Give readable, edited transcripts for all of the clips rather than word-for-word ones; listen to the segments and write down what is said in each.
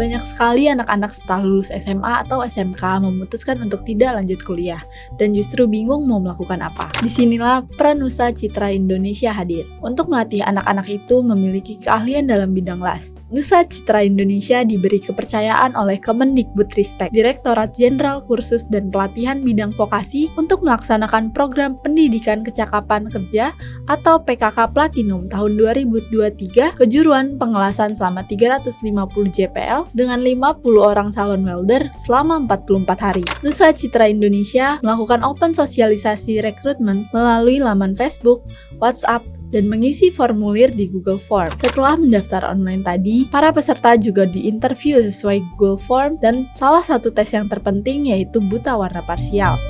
banyak sekali anak-anak setelah lulus SMA atau SMK memutuskan untuk tidak lanjut kuliah dan justru bingung mau melakukan apa. Disinilah peran Nusa Citra Indonesia hadir untuk melatih anak-anak itu memiliki keahlian dalam bidang las. Nusa Citra Indonesia diberi kepercayaan oleh Kemendikbudristek, Direktorat Jenderal Kursus dan Pelatihan Bidang Vokasi untuk melaksanakan program Pendidikan Kecakapan Kerja atau PKK Platinum tahun 2023 kejuruan pengelasan selama 350 JPL dengan 50 orang calon welder selama 44 hari. Nusa Citra Indonesia melakukan open sosialisasi rekrutmen melalui laman Facebook, WhatsApp, dan mengisi formulir di Google Form. Setelah mendaftar online tadi, para peserta juga diinterview sesuai Google Form dan salah satu tes yang terpenting yaitu buta warna parsial.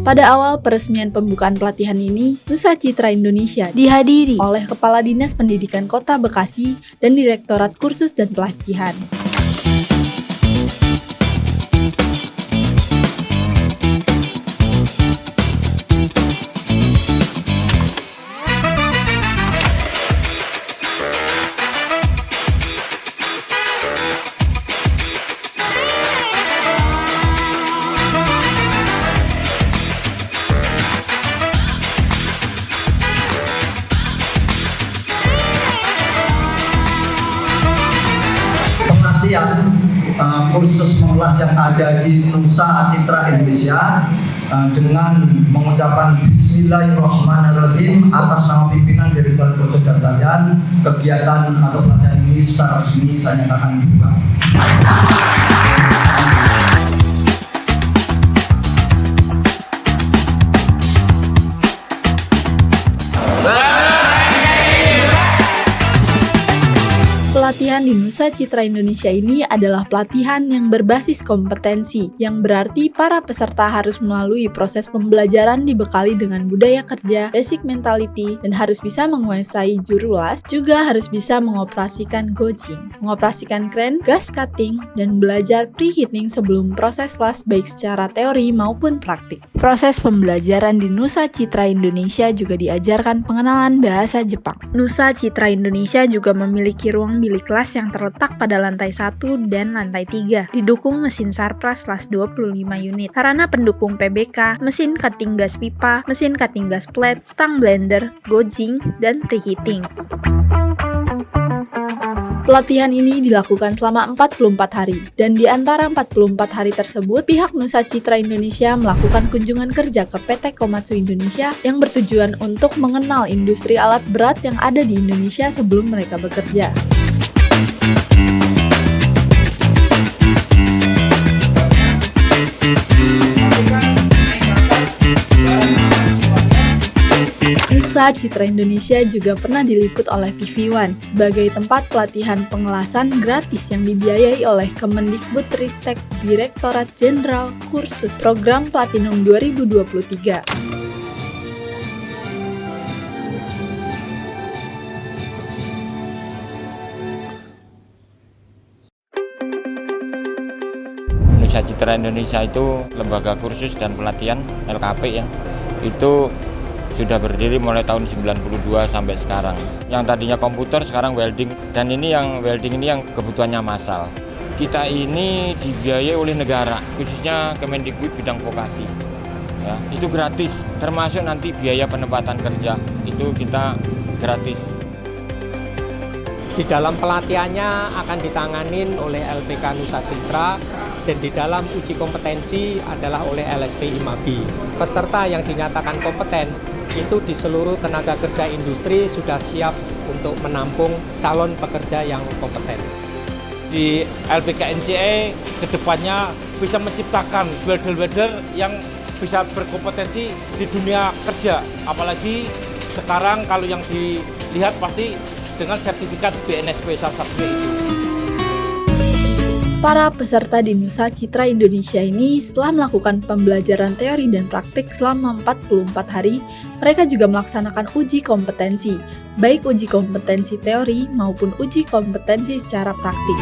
Pada awal peresmian pembukaan pelatihan ini, Nusa Citra Indonesia dihadiri oleh Kepala Dinas Pendidikan Kota Bekasi dan Direktorat Kursus dan Pelatihan. Kursus mengelas yang ada di Nusa Citra Indonesia dengan mengucapkan Bismillahirrahmanirrahim atas nama pimpinan Direktorat Kursus dan Pelatihan, kegiatan atau pelatihan ini secara resmi saya nyatakan dibuka. Pelatihan di Nusa Citra Indonesia ini adalah pelatihan yang berbasis kompetensi, yang berarti para peserta harus melalui proses pembelajaran dibekali dengan budaya kerja, basic mentality, dan harus bisa menguasai juru las, juga harus bisa mengoperasikan gojing, mengoperasikan kren, gas cutting, dan belajar preheating sebelum proses las baik secara teori maupun praktik. Proses pembelajaran di Nusa Citra Indonesia juga diajarkan pengenalan bahasa Jepang. Nusa Citra Indonesia juga memiliki ruang bilik kelas yang terletak pada lantai 1 dan lantai 3, didukung mesin Sarpras kelas 25 unit, sarana pendukung PBK, mesin cutting gas pipa, mesin cutting gas plate, stang blender, gojing, dan preheating. Pelatihan ini dilakukan selama 44 hari, dan di antara 44 hari tersebut, pihak Nusa Citra Indonesia melakukan kunjungan kerja ke PT Komatsu Indonesia yang bertujuan untuk mengenal industri alat berat yang ada di Indonesia sebelum mereka bekerja. Nusa Citra Indonesia juga pernah diliput oleh TV One sebagai tempat pelatihan pengelasan gratis yang dibiayai oleh Kemendikbudristek, Direktorat Jenderal Kursus Program Platinum 2023. Nusa Citra Indonesia itu lembaga kursus dan pelatihan LKP ya. Itu sudah berdiri mulai tahun 92 sampai sekarang. Yang tadinya komputer sekarang welding, dan ini yang welding ini yang kebutuhannya massal. Kita ini dibiayai oleh negara, khususnya Kemendikbud bidang vokasi. Ya, itu gratis, termasuk nanti biaya penempatan kerja itu kita gratis. Di dalam pelatihannya akan ditanganin oleh LPK Nusa Citra, dan di dalam uji kompetensi adalah oleh LSP IMABI. Peserta yang dinyatakan kompeten itu di seluruh tenaga kerja industri sudah siap untuk menampung calon pekerja yang kompeten. Di LPK NCE kedepannya bisa menciptakan welder-welder yang bisa berkompetensi di dunia kerja. Apalagi sekarang kalau yang dilihat pasti dengan sertifikat BNSP salah satunya itu. Para peserta di Nusa Citra Indonesia ini setelah melakukan pembelajaran teori dan praktik selama 44 hari, mereka juga melaksanakan uji kompetensi, baik uji kompetensi teori maupun uji kompetensi secara praktik.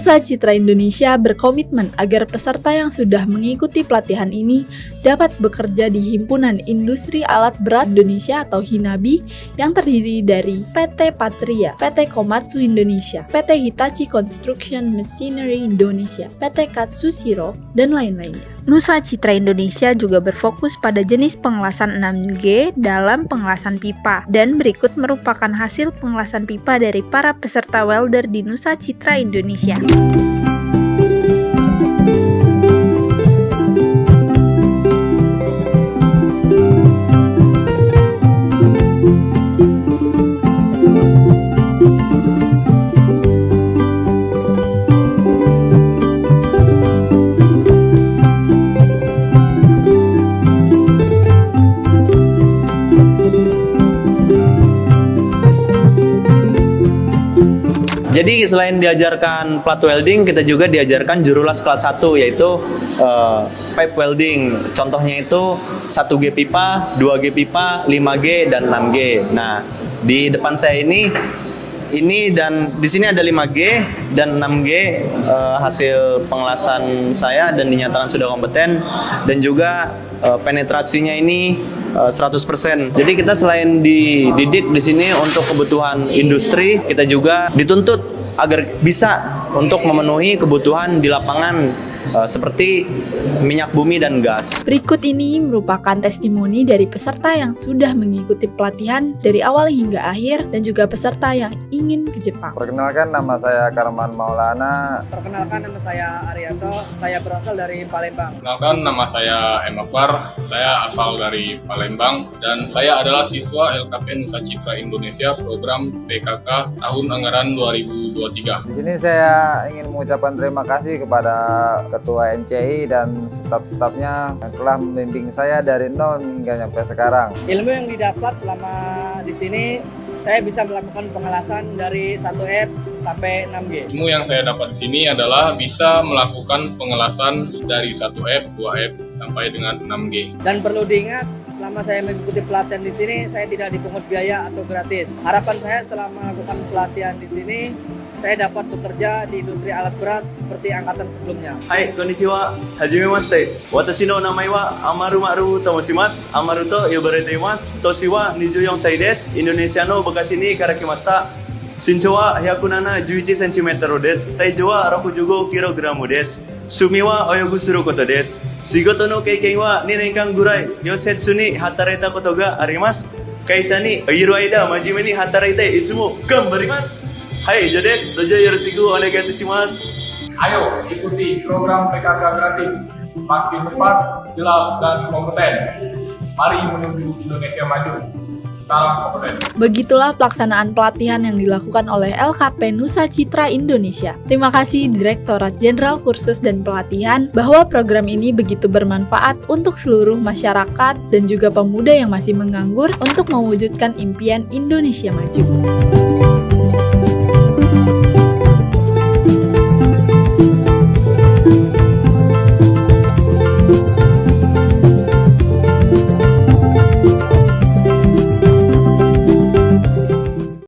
Nusa Citra Indonesia berkomitmen agar peserta yang sudah mengikuti pelatihan ini dapat bekerja di Himpunan Industri Alat Berat Indonesia atau HINABI yang terdiri dari PT Patria, PT Komatsu Indonesia, PT Hitachi Construction Machinery Indonesia, PT Katsushiro, dan lain-lainnya. Nusa Citra Indonesia juga berfokus pada jenis pengelasan 6G dalam pengelasan pipa, dan berikut merupakan hasil pengelasan pipa dari para peserta welder di Nusa Citra Indonesia. Jadi selain diajarkan plat welding, kita juga diajarkan jurulas kelas 1 yaitu pipe welding. Contohnya itu 1G pipa, 2G pipa, 5G, dan 6G. Nah, di depan saya ini dan di sini ada 5G dan 6G hasil pengelasan saya dan dinyatakan sudah kompeten, dan juga penetrasinya ini 100%. Jadi kita selain dididik di sini untuk kebutuhan industri, kita juga dituntut agar bisa untuk memenuhi kebutuhan di lapangan seperti minyak bumi dan gas. Berikut ini merupakan testimoni dari peserta yang sudah mengikuti pelatihan dari awal hingga akhir dan juga peserta yang ingin ke Jepang. Perkenalkan, nama saya Karman Maulana. Perkenalkan, nama saya Arianto, saya berasal dari Palembang. Perkenalkan, nama saya M. Akbar, saya asal dari Palembang dan saya adalah siswa LKP Nusa Citra Indonesia program PKK tahun anggaran 2023. Di sini saya ingin mengucapkan terima kasih kepada Ketua NCI dan staf-stafnya yang telah membimbing saya dari nol hingga sampai sekarang. Ilmu yang didapat selama di sini, saya bisa melakukan pengelasan dari 1F sampai 6G. Ilmu yang saya dapat di sini adalah bisa melakukan pengelasan dari 1F, 2F sampai dengan 6G. Dan perlu diingat, selama saya mengikuti pelatihan di sini, saya tidak dipungut biaya atau gratis. Harapan saya setelah melakukan pelatihan di sini, saya dapat bekerja di industri alat berat seperti angkatan sebelumnya. Hai, konnichiwa. Hajimemashite. Watashi no namai wa Amaru Maru tomoshimasu. Amaru to yobareteimasu. Toshi wa 24 歳です. Indonesia no Bekasi ni karakimashita. Shinchou wa 111 cm です。体重は65 kg です。趣味は泳ぐすることです。仕事の経験は2年間ぐらい溶接に働いたことがあります。会社にいる間真面目に働いていつも頑張ります。Hai, Jodes, dojo yoroshiku onegai shimasu. Ayo ikuti program PKK gratis, makin cepat, jelas, dan kompeten. Mari menuju Indonesia maju. Salam kompeten. Begitulah pelaksanaan pelatihan yang dilakukan oleh LKP Nusa Citra Indonesia. Terima kasih Direktorat Jenderal Kursus dan Pelatihan bahwa program ini begitu bermanfaat untuk seluruh masyarakat dan juga pemuda yang masih menganggur untuk mewujudkan impian Indonesia maju.